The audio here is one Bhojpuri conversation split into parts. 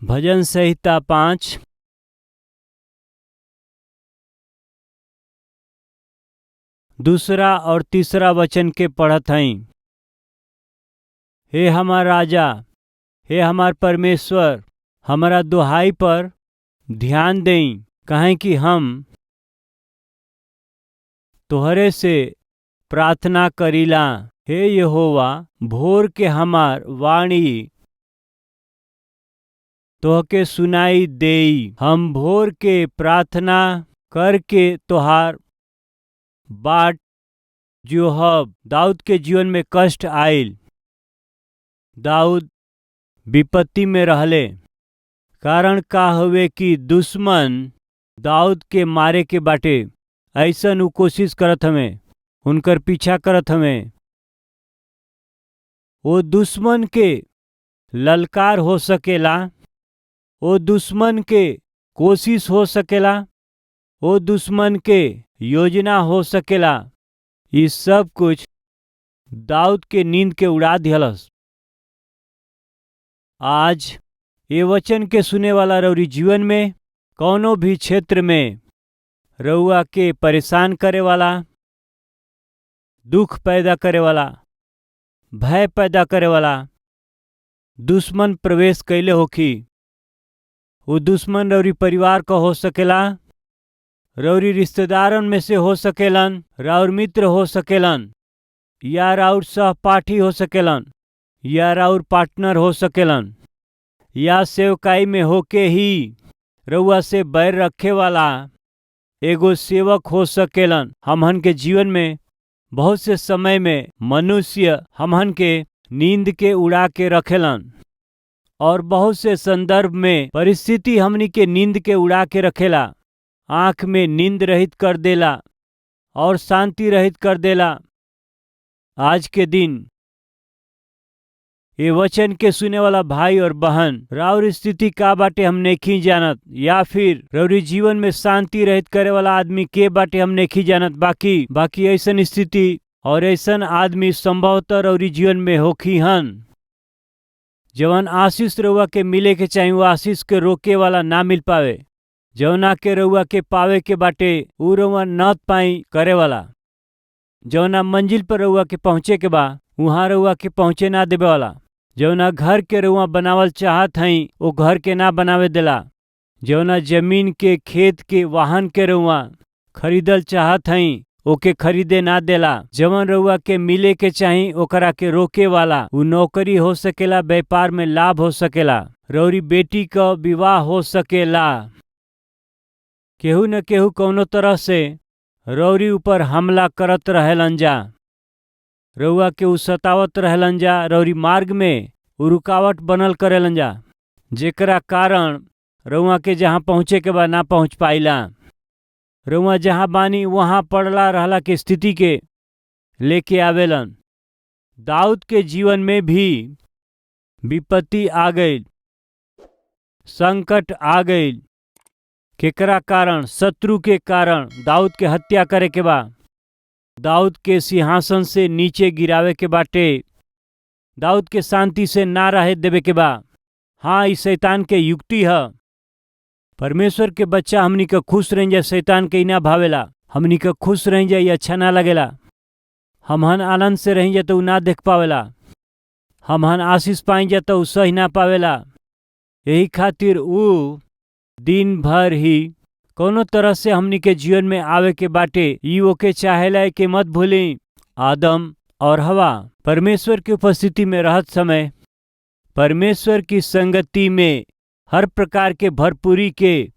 भजन संहिता 5। दूसरा और तीसरा वचन के पढ़त हई। हे हमार राजा, हे हमार परमेश्वर, हमारा दुहाई पर ध्यान देई, काहे कि हम तोहरे से प्रार्थना करीला। हे यहोवा, भोर के हमार वाणी तोहके सुनाई देई। हम भोर के प्रार्थना करके तोहार बाट जोहब। दाऊद के जीवन में कष्ट आइल। दाऊद विपत्ति में रहले। कारण का हवे कि दुश्मन दाऊद के मारे के बाटे। ऐसन उ कोशिश करत हमें, उनकर पीछा करत हमें। वो दुश्मन के ललकार हो सकेला, वो दुश्मन के कोशिश हो सकेला, वो दुश्मन के योजना हो सकेला। ये सब कुछ दाऊद के नींद के उड़ा दिहलस। आज ये वचन के सुने वाला रउरी जीवन में कौनो भी क्षेत्र में रउआ के परेशान करे वाला, दुख पैदा करे वाला, भय पैदा करे वाला दुश्मन प्रवेश कैले होखी। वो दुश्मन रउरी परिवार का हो सकेला, रउरी रिश्तेदारन में से हो सकेलन, राउर मित्र हो सकेलन, या राउर सहपाठी हो सकेलन, या राउर पार्टनर हो सकेलन, या सेवकाई में होके ही रउआ से बैर रखे वाला एगो सेवक हो सकेलन। हमहन के जीवन में बहुत से समय में मनुष्य हमहन के नींद के उड़ा के रखेलन, और बहुत से संदर्भ में परिस्थिति हमनी के नींद के उड़ा के रखेला। आँख में नींद रहित कर देला और शांति रहित कर देला। आज के दिन ये वचन के सुने वाला भाई और बहन, राउर स्थिति का बाटे हम नहीं जानत, या फिर रउरी जीवन में शांति रहित करे वाला आदमी के बाटे हम नहीं जानत। बाकी ऐसन स्थिति और ऐसन आदमी संभवतः रउरी जीवन में होखी हन। जवन आशीष रउआ के मिले के चाही, वो आशीष के रोके वाला ना मिल पावे। जवना के रउआ के पावे के बाटे, उ रउआ न पाई करे वाला। जवना मंजिल पर रउआ के पहुँचे के बा, वहाँ रउआ के पहुँचे ना देवे वाला। जवना घर के रउआ बनावल चाहत हई, वो घर के ना बनावे देला। जवना जमीन के, खेत के, वाहन के रउआ खरीदल चाहत हई, ओके खरीदे ना देला। जवन रउआ के मिले के चाही, ओकरा के रोके वाला। उ नौकरी हो सकेला, व्यापार में लाभ हो सकेला, रउरी बेटी का विवाह हो सकेला। केहू न केहू कौनो तरह से रउरी ऊपर हमला करत रहेलन जा, रउआ के उ सतावत रहेलन जा, रउरी मार्ग में उ रुकावट बनल करेलन जा, जेकरा कारण रउआ के जहाँ पहुँचे के बा ना पहुँच पाइला। रउआ जहाँ बानी वहाँ पड़ला रहला के स्थिति के लेके आवेलन। दाऊद के जीवन में भी विपत्ति आ गई, संकट आ गई। केकरा कारण? शत्रु के कारण दाऊद के हत्या करे के बा, दाऊद के सिंहासन से नीचे गिरावे के बाटे, दाऊद के शांति से ना रहे देवे के बा। हाँ, इस शैतान के युक्ति है। परमेश्वर के बच्चा हमनी का खुश रह जाए, शैतान के ना भावेला। हमनी का खुश रह जाए, अच्छा ना लगेला। हमहन आनंद से रह जाए तो ना देख पावेला। हमहन आशीष पाई जाए तो सही ना पावेला। यही खातिर उ दिन भर ही कोनो तरह से हमनी के जीवन में आवे के बाटे। ई ओके चाहेला कि मत भूली, आदम और हवा परमेश्वर की उपस्थिति में रहत समय, परमेश्वर की संगति में हर प्रकार के भरपूरी के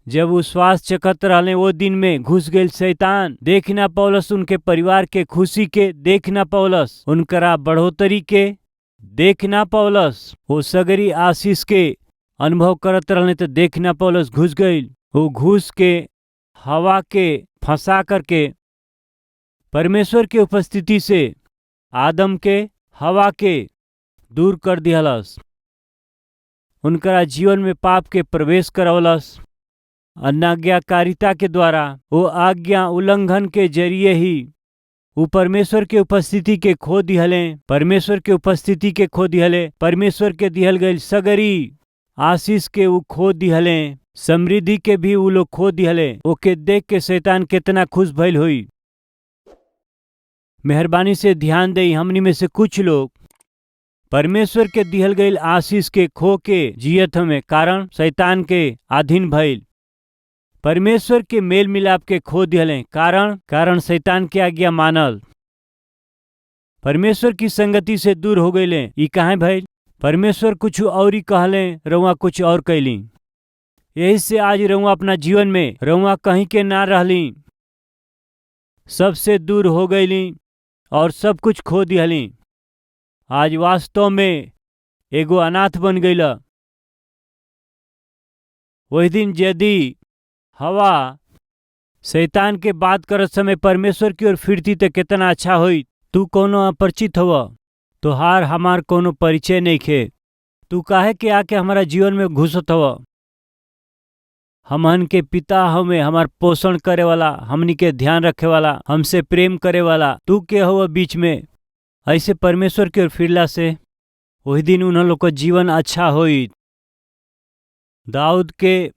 जब वो श्वास चकत रहले, वो दिन में घुस गई शैतान। देख ना पौलस उनके परिवार के खुशी के, देख ना पौलस उनकरा बढ़ोतरी के, देख ना पौलस वो सगरी आशीष के अनुभव करत रहले, तो देख ना पौलस घुस गई। वो घुस के हवा के फंसा करके परमेश्वर की उपस्थिति से आदम के, हवा के दूर कर दिहलस। उनका जीवन में पाप के प्रवेश करवलस। अनाज्ञाकारिता के द्वारा, वो आज्ञा उल्लंघन के जरिए ही वो परमेश्वर के उपस्थिति के खो दिहले, परमेश्वर के उपस्थिति के खो दिहले। परमेश्वर के दिहल गई सगरी आशीष के ऊ खो दिहले, समृद्धि के भी ऊ लोग खो दिहले। ओके देख के शैतान कितना खुश भइल हुई। मेहरबानी से ध्यान दे, हमनी में से कुछ लोग परमेश्वर के दिहल गईल आशीष के खो के जियत हमें, कारण शैतान के अधीन भइल। परमेश्वर के मेल मिलाप के खो दिहले, कारण शैतान के आज्ञा मानल। परमेश्वर की संगति से दूर हो गईले। ई काहे भइल? परमेश्वर कुछ और ही कहले, रउआ कुछ और कैली। यही से आज रउआ अपना जीवन में रउआ कहीं के ना रहली, सबसे दूर हो गईली और सब कुछ खो दिहली। आज वास्तव में एगो अनाथ बन गईला। वही दिन यदि हवा शैतान के बात करत समय परमेश्वर की ओर फिरती तो कितना अच्छा होई। तू कोनो अपरिचित हवा, तोहार हमार कोनो परिचय नहीं खे। तू काहे के आके हमारा जीवन में घुसत हवा। हमन के पिता हमें हमार पोषण करे वाला, हमनी के ध्यान रखे वाला, हमसे प्रेम करे वाला तू के हवा बीच में। ऐसे परमेश्वर की ओर फिरला से वही दिन उन लोग का जीवन अच्छा होई। दाऊद के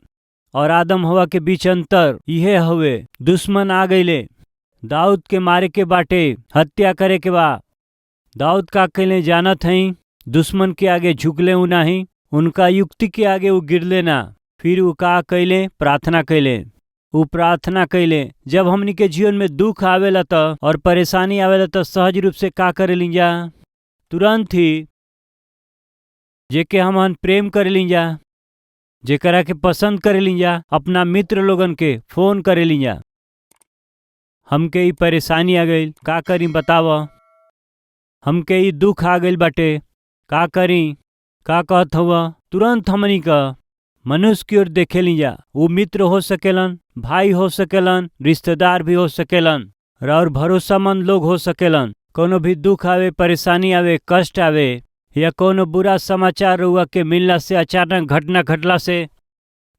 और आदम हवा के बीच अंतर यह हवे, दुश्मन आ गईले। दाऊद के मारे के बाटे, हत्या करे के बा। दाऊद का कैले जानत हई, दुश्मन के आगे झुकले उ नहीं, उनका युक्ति के आगे वो गिरले ना। फिर वो का कैले? प्रार्थना कैले। वो प्रार्थना कैले। जब हमनी के जीवन में दुख आवेला त और परेशानी आवेला त सहज रूप से का करे लीजा? तुरंत ही जेके हमन प्रेम करे लीजा, जेकरा के पसंद करे लीजा, अपना मित्र लोगन के फोन करे लीजा। हमके ई परेशानी आ गई, का करी बताव? हमके ई दुख आ गई बाटे, का करी? का कहत हुआ? तुरंत हमनी का मनुष्य की ओर देखे लीजा। वो मित्र हो सकेलन, भाई हो सकेलन, रिश्तेदार भी हो सकेलन और भरोसामंद लोग हो सकेलन। कोनो भी दुख आवे, परेशानी आवे, कष्ट आवे या कोनो बुरा समाचार रुआ के मिलना से, अचानक घटना घटला से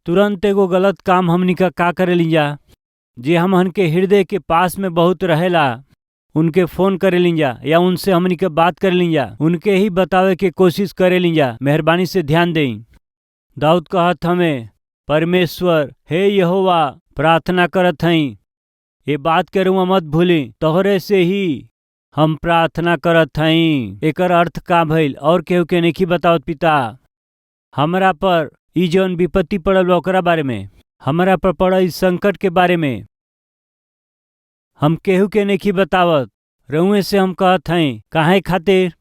तुरंत एगो गलत काम हमनी का करे लीजा। जे हमन के हृदय के पास में बहुत रहेला, उनके फोन करे लीजा या उनसे हमनी के बात करे लीजा, उनके ही बतावे के कोशिश करे लीजा। मेहरबानी से ध्यान दें। दाऊद कहत हमें, परमेश्वर हे यहोवा, प्रार्थना करत हई, ये बात के रुआ मत भूली, तोहरे से ही हम प्रार्थना करत हई। एकर अर्थ का भइल और केहू के नहीं बतावत। पिता, हमरा पर ई जौन विपत्ति पड़ल बा ओकरा बारे में, हमरा पर पड़ल इस संकट के बारे में हम केहू के नहीं बतावत। रउए से हम कहत हई, काहे खातिर?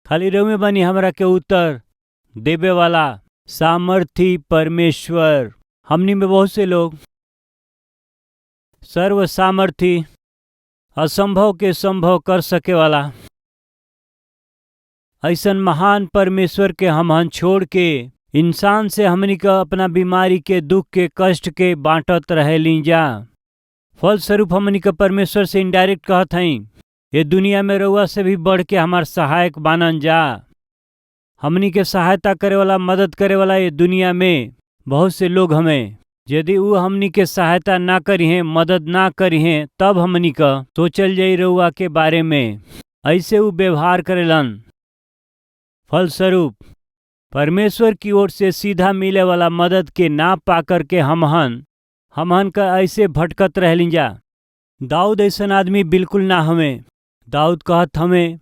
खाली रउए बनी हमरा के उत्तर देवे वाला सामर्थी परमेश्वर। हमनी में बहुत से लोग सर्व सामर्थी, असंभव के संभव कर सके वाला ऐसन महान परमेश्वर के हमन छोड़ के इंसान से हमनी का अपना बीमारी के, दुख के, कष्ट के बांटत रहे लीजा। फलस्वरूप हमनी का परमेश्वर से इनडायरेक्ट कहत हई, ये दुनिया में रउआ से भी बढ़ के हमार सहायक बानन जा। हमनी के सहायता करे वाला, मदद करे वाला ये दुनिया में बहुत से लोग हमें, यदि वो हमनी के सहायता ना करी हैं, मदद ना करी हैं, तब हमनी का सोचल जाई रउआ के बारे में। ऐसे वो व्यवहार करेलन। फलस्वरूप परमेश्वर की ओर से सीधा मिले वाला मदद के ना पा कर के हमहन का ऐसे भटकत रह लीजा। दाऊद ऐसा आदमी बिल्कुल ना हमें। दाऊद कहत हमें,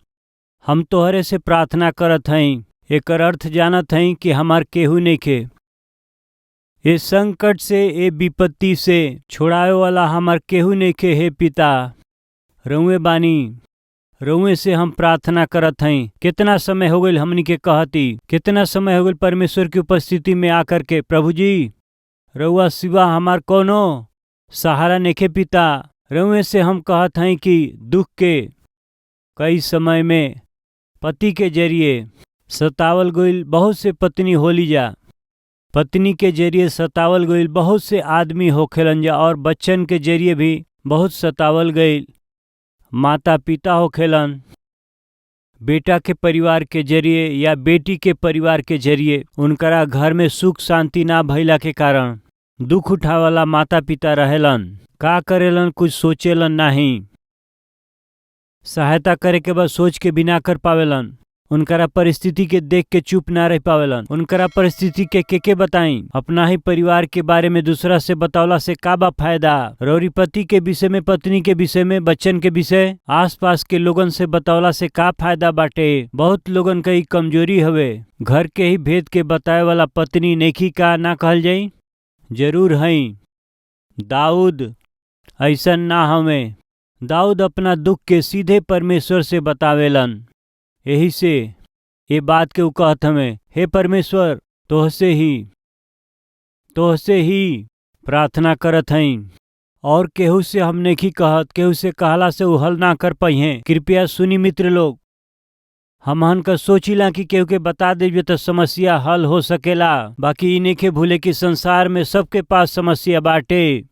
हम तोहरे से प्रार्थना करत हई। एकर अर्थ जानत हई कि हमार केहू नहीं खे। ये संकट से, ये विपत्ति से छोड़ावे वाला हमार केहू नहीं खे। हे पिता, रउए बानी, रउए से हम प्रार्थना करत हई। कितना समय हो गई हमनी के कहती, कितना समय हो गई परमेश्वर की उपस्थिति में आकर के, प्रभु जी रउआ सिवा हमार कोनो सहारा नेखे। पिता, रउए से हम कहत हई कि दुख के कई समय में पति के जरिए सतावल गईल बहुत से पत्नी होली जा, पत्नी के जरिए सतावल गईल बहुत से आदमी होखेलन जा, और बच्चन के जरिए भी बहुत सतावल गईल माता पिता होखेलन। बेटा के परिवार के जरिए या बेटी के परिवार के जरिए उनकरा घर में सुख शांति ना भइला के कारण दुख उठावाला माता पिता रहेलन। का करेलन? कुछ सोचेलन नहीं। सहायता करे के बाद सोच के बिना कर पावेलन। उनकरा परिस्थिति के देख के चुप ना रह पावेलन। उनकरा परिस्थिति के बताई। अपना ही परिवार के बारे में दूसरा से बतावला से का बा फायदा। रौरी पति के विषय में, पत्नी के विषय में, बच्चन के विषय, आसपास के लोगन से बतावला से का फायदा बाटे। बहुत लोगन का ई कमजोरी हवे। घर के ही भेद के बताए वाला पत्नी नेकी का ना कहल जाई? जरूर हई। दाऊद ऐसा ना हमें। दाऊद अपना दुख के सीधे परमेश्वर से बतावेलन। यही से ये बात के उ कहत हमें, हे परमेश्वर तोहसे ही प्रार्थना करत हई और केहू से हम नहीं कहत। केहू से कहला से उ हल ना कर पाई हैं। कृपया सुनी मित्र लोग, हमहन का सोचिला कि केहू के बता देवे तो समस्या हल हो सकेला। बाकी इन्हें के भूले कि संसार में सबके पास समस्या बाटे।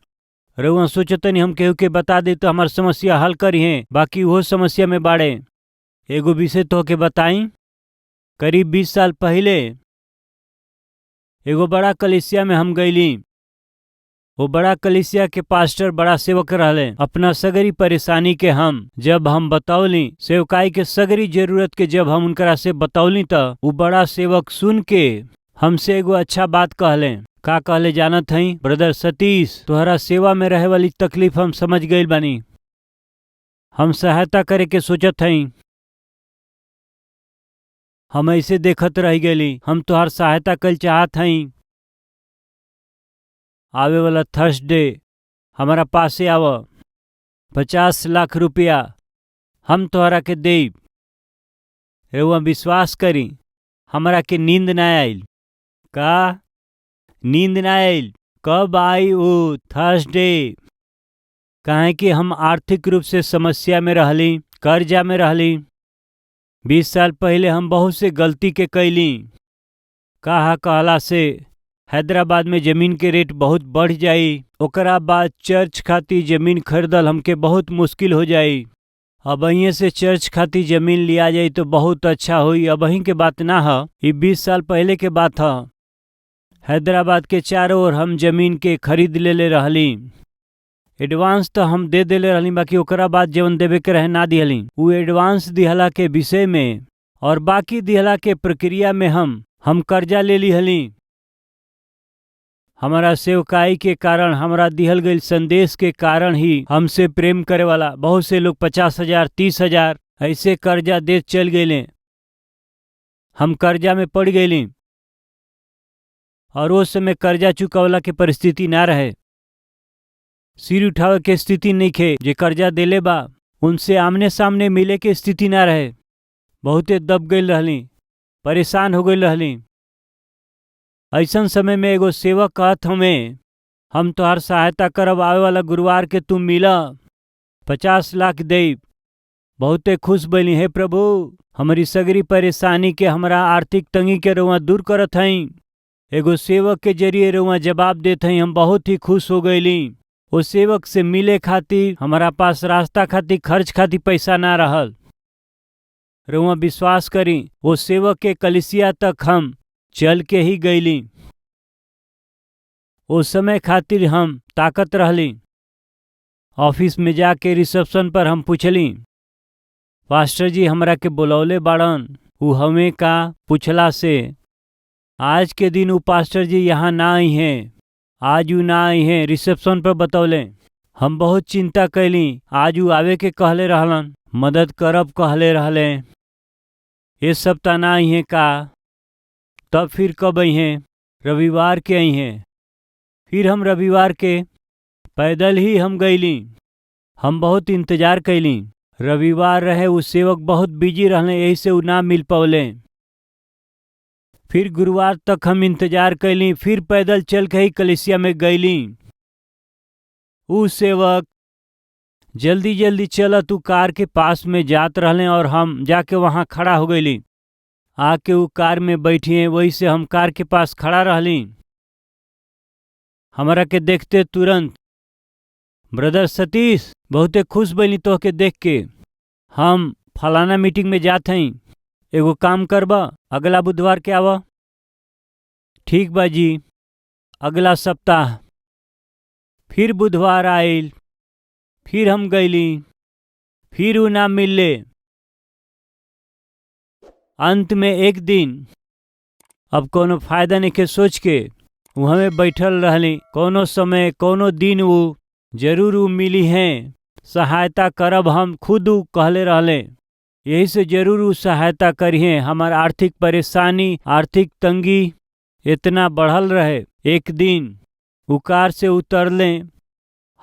रउआ सोचतनी हम केहू के बता दे तो हमार समस्या हल करी हैं, बाकी वो समस्या में बाड़े। एगो विषय तो के बताई। करीब 20 साल पहले एगो बड़ा कलीसिया में हम गईली। वो बड़ा कलीसिया के पास्टर बड़ा सेवक रहले। अपना सगरी परेशानी के जब हम बतौली, सेवकाई के सगरी जरूरत के जब हम उनकरा से बतौली तो वो बड़ा सेवक सुन के हमसे एगो अच्छा बात कहले। का कहले जानत हई? ब्रदर सतीश, तोहरा सेवा में रहे वाली तकलीफ हम समझ गईल बानी। हम सहायता करे के सोचत हई। हम ऐसे देखत रह गईली। हम तोहार सहायता कल चाहत हई। आवे वाला थर्सडे हमारा पासे आव। 50 लाख रुपया हम तोहरा के देब। रउआ विश्वास करी, हमरा के नींद ना आइल। का नींद ना आइल? कब आई वो थर्सडे? काहे कि हम आर्थिक रूप से समस्या में रहली, कर्जा में रहली। 20 साल पहले हम बहुत से गलती के कैली। कहा कहला से हैदराबाद में जमीन के रेट बहुत बढ़ जाई। ओकरा बाद चर्च खाती जमीन खरीदल हमके बहुत मुश्किल हो जाई। अब अहीं से चर्च खाती जमीन लिया जाई तो बहुत अच्छा होई। अब अहीं के बात ना ह, ये 20 साल पहले के बात ह। हैदराबाद के चारों ओर हम जमीन के खरीद ले रहली। एडवांस तो हम दे देले रहली, बाकी ओकरा बाद जवन देवे के रहे ना दिहली। वो एडवांस दिहला के विषय में और बाकी दिहला के प्रक्रिया में हम कर्जा ले ली हली। हमारा सेवकाई के कारण, हमारा दिहल गई संदेश के कारण ही हमसे प्रेम करे वाला बहुत से लोग 50,000 30,000 ऐसे कर्जा दे चल गए। हम कर्जा में पड़ गईली और उस समय कर्जा चुकावला के परिस्थिति ना रहे। सिर उठावे के स्थिति नहीं खे। जे कर्जा देले बा उनसे आमने सामने मिले के स्थिति ना रहे। बहुते दब गई रहली, परेशान हो गई रहली। ऐसन समय में एगो सेवक कहत हमें, हम तोहार सहायता करब। आवे वाला गुरुवार के तुम मिला, 50 लाख देब। बहुते खुश बनी। हे प्रभु, हमारी सगरी परेशानी के, हमारा आर्थिक तंगी के रउआ दूर करत हई। एगो सेवक के जरिए रउआ जवाब देत हई। हम बहुत ही खुश हो गईली। वो सेवक से मिले खातिर हमारा पास रास्ता खातिर, खर्च खातिर पैसा ना रहल। रउआ विश्वास करी, वो सेवक के कलिसिया तक हम चल के ही गईली। उस समय खातिर हम ताकत रहली। ऑफिस में जाके रिसेप्शन पर हम पूछली, पास्टर जी हमरा के बुलौले बाड़न। उ हमें का पूछला से आज के दिन उ पास्टर जी यहाँ ना आई हैं। आज उ ना आई हैं, रिसेप्शन पर बतौले। हम बहुत चिंता कैली। आज उ आवे के कहले रहलन, मदद करब कहले रहले। ये सप्ताह ना आई हैं का? तब फिर कब आई हैं? रविवार के आई हैं। फिर हम रविवार के पैदल ही हम गईली। हम बहुत इंतजार कैली। रविवार रहे, उस सेवक बहुत बिजी रहने, यही से उ ना मिल पौले। फिर गुरुवार तक हम इंतजार कैली। फिर पैदल चल के ही कलिसिया में गईली। उ सेवक जल्दी जल्दी चलत उ कार के पास में जात रहले और हम जाके वहाँ खड़ा हो गईली। आके वो कार में बैठिए, वही से हम कार के पास खड़ा रहली। हमरा के देखते तुरंत, ब्रदर सतीश, बहुते खुश बनी तो के देख के। हम फलाना मीटिंग में जात हई, एगो काम करबा, अगला बुधवार के आवा। ठीक बा जी। अगला सप्ताह फिर बुधवार आइल। फिर हम गईली। फिर उ ना मिलले। अंत में एक दिन अब कोनो फायदा नहीं के सोच के वहाँ में बैठल रहली। कोनो समय कोनो दिन वो जरूर वो मिली हैं, सहायता करब हम खुद उ कहले रहले। यही से जरूर उ सहायता करिए। हमार आर्थिक परेशानी आर्थिक तंगी इतना बढ़ल रहे। एक दिन उ कार से उतरले,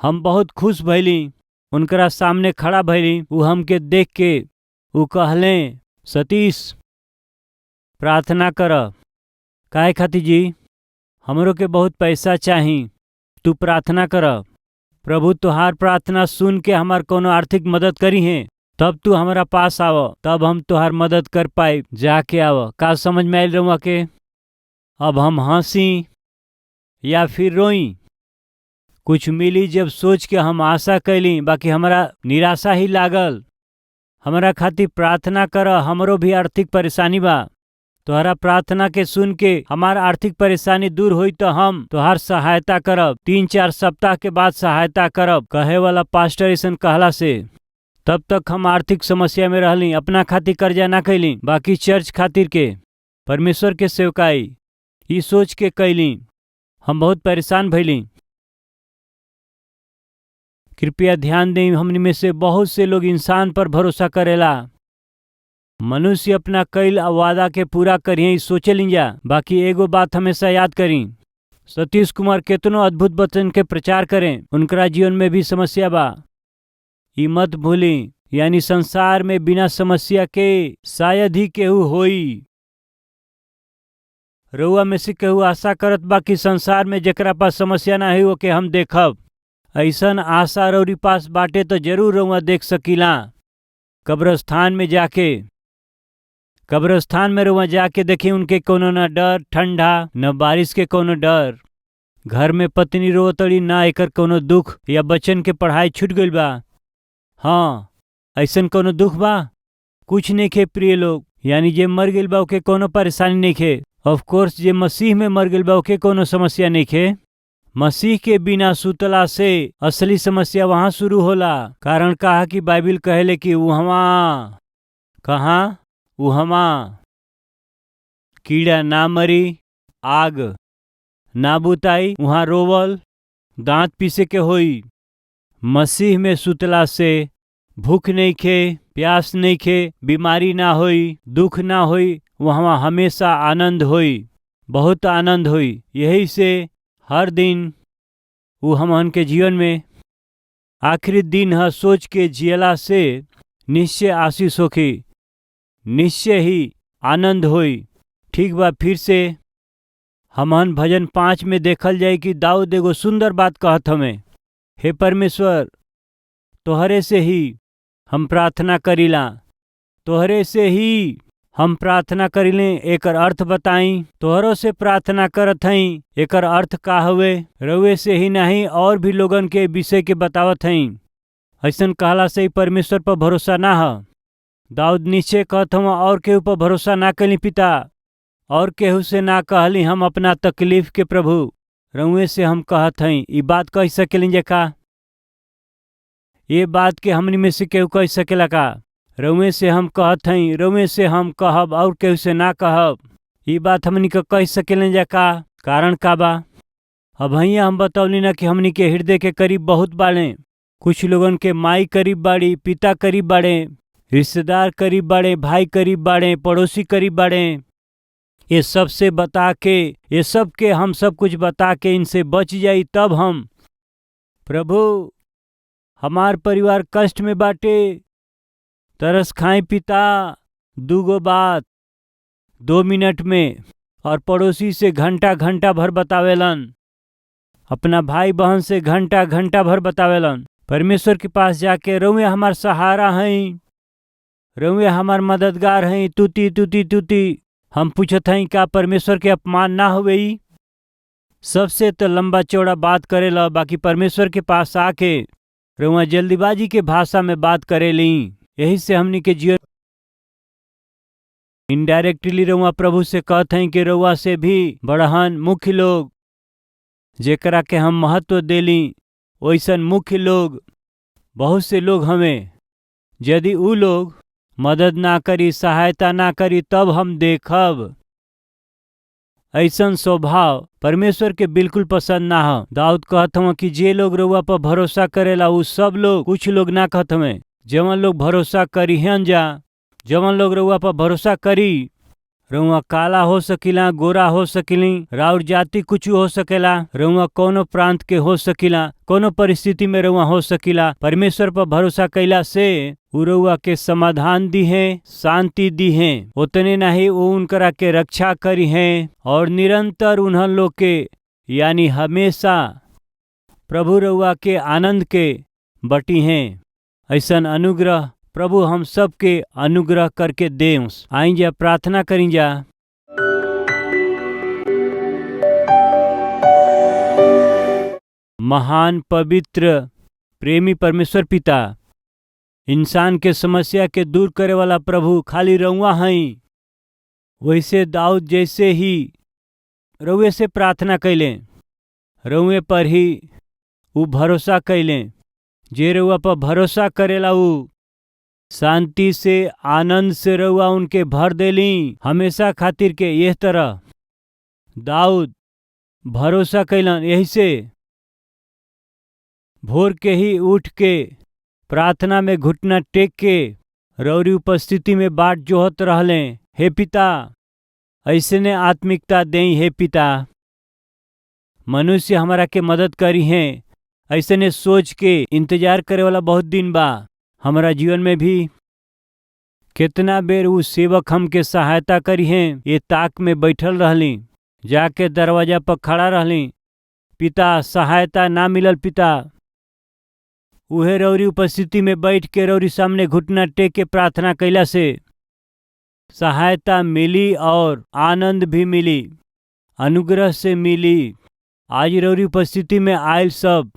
हम बहुत खुश भैली, उनकरा सामने खड़ा भैली। उ हमके देख के उ कहले, सतीश प्रार्थना कर। काहे खातिर जी? हमरो के बहुत पैसा चाही, तू प्रार्थना कर। प्रभु तुहार प्रार्थना सुन के हमार कोनो आर्थिक मदद करी है, तब तू हमारा पास आव, तब हम तुहार मदद कर पाए। जाके आव। का समझ में आयल रहुआ के? अब हम हंसी या फिर रोई? कुछ मिली जब सोच के हम आशा कैली, बाकी हमारा निराशा ही लागल। हमारा खातिर प्रार्थना कर, हमरो भी आर्थिक परेशानी बा। तोहरा प्रार्थना के सुन के हमार आर्थिक परेशानी दूर हुई तो हम तोहार सहायता करब। 3-4 सप्ताह के बाद सहायता करब, कहे वाला पास्टर ऐसन कहला से तब तक हम आर्थिक समस्या में रहली। अपना खातिर कर्जा ना कैली, बाकी चर्च खातिर के परमेश्वर के सेवकाई ई सोच के कैली। हम बहुत परेशान भैली। कृपया ध्यान दें, हमने में से बहुत से लोग इंसान पर भरोसा करेला। मनुष्य अपना कैल वादा के पूरा करिए ई सोचे लिंजा, बाकी एगो बात हमेशा याद करी। सतीश कुमार केतनो अद्भुत वचन के प्रचार करें, उनकरा जीवन में भी समस्या बा। ई मत भूली, यानी संसार में बिना समस्या के शायद ही केहू होई। रउआ में से केहू आशा करत बा कि संसार में जेकरा पास समस्या ना हो के हम देखब। ऐसन आशा रउरी पास बाटे तो जरूर रउआ देख सकीला। कब्रस्तान में रउआ जाके देखी, उनके कोनो न डर ठंडा न बारिश के कोनो डर। घर में पत्नी रोतड़ी ना एकर कोनो दुख, या बच्चन के पढ़ाई छूट गइल बा। हाँ, ऐसन कोनो दुख बा? कुछ नहीं खे प्रिय लोग। यानी जे मर गइल बा ओके कोनो परेशानी नहीं खे। ऑफ कोर्स जे मसीह में मर गइल बा ओके कोनो समस्या नहीं खे। मसीह के बिना सुतला से असली समस्या वहां शुरू होला। कारण कहा कि बाइबिल कहले कि वहाँ कीड़ा ना मरी, आग ना बुताई, वहाँ रोवल दांत पीसे के होई। मसीह में सुतला से भूख नहीं खे, प्यास नहीं खे, बीमारी ना होई, दुख ना होई, वहाँ हमेशा आनंद होई, बहुत आनंद होई। यही से हर दिन वो हमन के जीवन में आखिरी दिन है सोच के जियला से निश्चय आशीष होखी, निश्चय ही आनंद होई। ठीक बा, फिर से हमन भजन 5 में देखल जाए कि दाऊद एगो सुंदर बात कहत हमें, हे परमेश्वर तोहरे से ही हम प्रार्थना करीला, तोहरे से ही हम प्रार्थना करीले। एकर अर्थ बताई। तोहरों से प्रार्थना करत हई, एकर अर्थ का हवे? रउए से ही नहीं और भी लोगन के विषय के बतावत हई। ऐसन कहला से ही परमेश्वर पर भरोसा ना है। दाऊद निश्चय कहत हम और केहू पर भरोसा ना कली पिता, और केहू से ना कहली हम अपना तकलीफ के प्रभु रउए से हम कहत हई। ई बात कह सकेली जे का? ये बात के हमनी में से केहू कह सकेला का? रउए से हम कहत हई, रउए से हम कहब और केहू से ना कहब। ये बात हमनी के कह सकेले जा का? कारण का बा? अब भैया हम बतौली ना कि हमनी के हृदय के करीब बहुत बाड़े। कुछ लोगन के माई करीब बाड़ी, पिता करीब बाड़े, रिश्तेदार करीब बाड़े, भाई करीब बाड़े, पड़ोसी करीब बाड़े। ये सब से बता के, ये सब के हम सब कुछ बता के इनसे बच जाई, तब हम प्रभु हमार परिवार कष्ट में बाटे, तरस खाई पिता, दूगो बात 2 मिनट में, और पड़ोसी से घंटा घंटा भर बतावेलन, अपना भाई बहन से घंटा घंटा भर बतावेलन। परमेश्वर के पास जाके रउए हमार सहारा हई, रउए हमार मददगार हई, तुति तुति तुति। हम पूछत हई का परमेश्वर के अपमान ना हुए? सबसे तो लंबा चौड़ा बात करेला, बाकी परमेश्वर के पास आके रउआ जल्दीबाजी के भाषा में बात करेली। यही से हमनी के जीवन इनडायरेक्टली रउआ प्रभु से कहत हई कि रउआ से भी बड़हन मुख्य लोग जेकरा के हम महत्व देली, वैसन मुख्य लोग बहुत से लोग हमें। यदि ऊ लोग मदद ना करी, सहायता ना करी, तब हम देखब। ऐसन स्वभाव परमेश्वर के बिल्कुल पसंद ना हो। दाऊद कहत हूँ कि जे लोग रउआ पर भरोसा करेला उ सब लोग, कुछ लोग ना कहत हमें, जवन लोग भरोसा करी हन जा, जवन लोग रउआ पर भरोसा करी, रउआ काला हो सकिला, गोरा हो सकिली, राउर जाति कुछ हो सकेला, रउआ कोनो प्रांत के हो सकिला, कोनो परिस्थिति में रउआ हो सकिला। परमेश्वर पर भरोसा कैला से उ रउआ के समाधान दी है, शांति दी है। उतने नहीं, वो उनकरा के रक्षा करी है और निरंतर उन्हन लोग के यानी हमेशा प्रभु रउआ के आनंद के बटी हैं। ऐसन अनुग्रह प्रभु हम सब के अनुग्रह करके दें। आई जा प्रार्थना करी जा। महान पवित्र प्रेमी परमेश्वर पिता, इंसान के समस्या के दूर करे वाला प्रभु खाली रउआ हई। वैसे दाऊद जैसे ही रउए से प्रार्थना कैलें, रउए पर ही उ भरोसा कैलें। जे रउआ पर भरोसा करेला उ शांति से, आनंद से रउआ उनके भर देली हमेशा खातिर के। यह तरह दाऊद भरोसा कैलन, यही से भोर के ही उठ के प्रार्थना में घुटना टेक के रौरी उपस्थिति में बाट जोहत रहले। हे पिता, ऐसने आत्मिकता दें। हे पिता, मनुष्य हमारा के मदद करी हैं, ऐसने सोच के इंतजार करे वाला बहुत दिन बा। हमारा जीवन में भी कितना बेर उ सेवक हमके सहायता करी हैं, ये ताक में बैठल रहली, जाके दरवाजा पर खड़ा रहली। पिता, सहायता ना मिलल पिता, उहे रौरी उपस्थिति में बैठ के रौरी सामने घुटना टेक के प्रार्थना कैला से सहायता मिली और आनंद भी मिली, अनुग्रह से मिली। आज रौरी उपस्थिति में आयल सब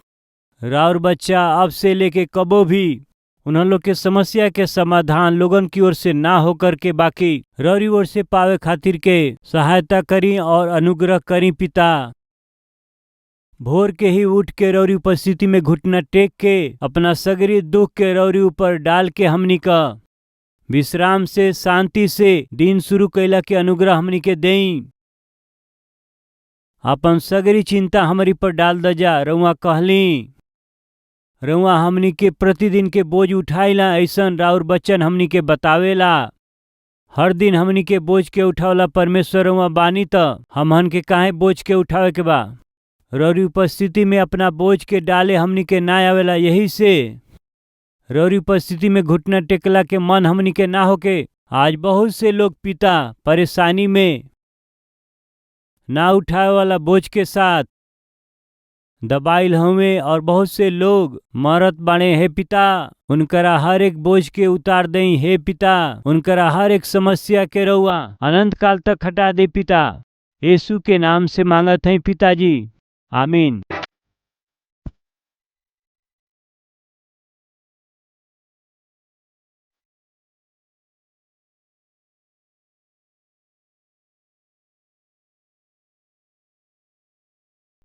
राउर बच्चा अब से लेके कबो भी उन्हों लोग के समस्या के समाधान लोगन की ओर से ना होकर के बाकी रौरी ओर से पावे खातिर के सहायता करी और अनुग्रह करी। पिता, भोर के ही उठ के रौरी उपस्थिति में घुटना टेक के अपना सगरी दुख के रौरी ऊपर डाल के हमनी का विश्राम से, शांति से दिन शुरू कैला के अनुग्रह हमनी के देई। अपन सगरी चिंता हमारी पर डाल दजा। रउआ कहली रउआ हमनी के प्रतिदिन के बोझ उठाइला, ऐसन राउर बच्चन हमनी के बतावेला। हर दिन हमनी के बोझ के उठावला परमेश्वर रउआ बानी त हमहन के काहे बोझ के उठावे के बा। रौरी उपस्थिति में अपना बोझ के डाले हमनी के ना आवेला। यही से रौरी उपस्थिति में घुटना टेकला के मन हमनी के ना होके। आज बहुत से लोग पिता परेशानी में ना उठावे वाला बोझ के साथ दबाइल हुए और बहुत से लोग मरत बाणे। हे पिता, उनकरा हर एक बोझ के उतार दें। हे पिता, उनकरा हर एक समस्या के रउआ अनंत काल तक हटा दे। पिता, यीशु के नाम से मांगत हैं पिताजी, आमीन।